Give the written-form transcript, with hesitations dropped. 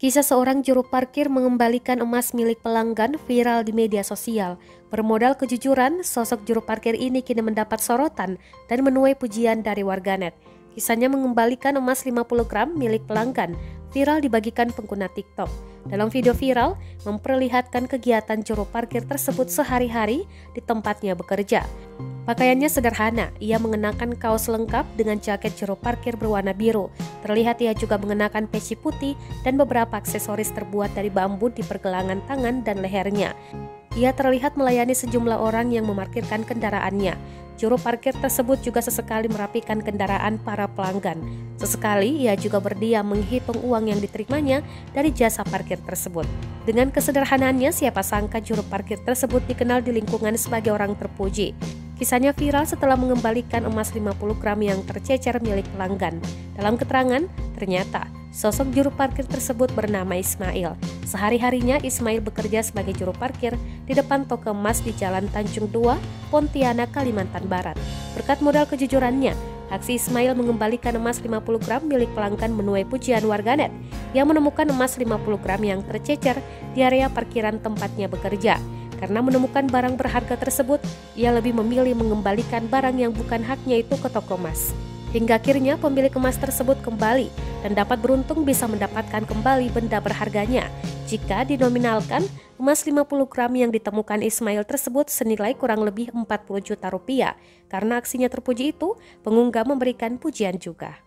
Kisah seorang juru parkir mengembalikan emas milik pelanggan viral di media sosial. Bermodal kejujuran, sosok juru parkir ini kini mendapat sorotan dan menuai pujian dari warganet. Kisahnya mengembalikan emas 50 gram milik pelanggan, viral dibagikan pengguna TikTok. Dalam video viral, memperlihatkan kegiatan juru parkir tersebut sehari-hari di tempatnya bekerja. Pakaiannya sederhana, ia mengenakan kaos lengkap dengan jaket juru parkir berwarna biru. Terlihat ia juga mengenakan peci putih dan beberapa aksesoris terbuat dari bambu di pergelangan tangan dan lehernya. Ia terlihat melayani sejumlah orang yang memarkirkan kendaraannya. Juru parkir tersebut juga sesekali merapikan kendaraan para pelanggan. Sesekali ia juga berdiam menghitung uang yang diterimanya dari jasa parkir tersebut. Dengan kesederhanaannya, siapa sangka juru parkir tersebut dikenal di lingkungan sebagai orang terpuji. Kisahnya viral setelah mengembalikan emas 50 gram yang tercecer milik pelanggan. Dalam keterangan, ternyata sosok juru parkir tersebut bernama Ismail. Sehari-harinya Ismail bekerja sebagai juru parkir di depan toko emas di Jalan Tanjung 2, Pontianak, Kalimantan Barat. Berkat modal kejujurannya, aksi Ismail mengembalikan emas 50 gram milik pelanggan menuai pujian warganet yang menemukan emas 50 gram yang tercecer di area parkiran tempatnya bekerja. Karena menemukan barang berharga tersebut, ia lebih memilih mengembalikan barang yang bukan haknya itu ke toko emas. Hingga akhirnya pemilik emas tersebut kembali dan dapat beruntung bisa mendapatkan kembali benda berharganya. Jika dinominalkan, emas 50 gram yang ditemukan Ismail tersebut senilai kurang lebih 40 juta rupiah. Karena aksinya terpuji itu, pengunggah memberikan pujian juga.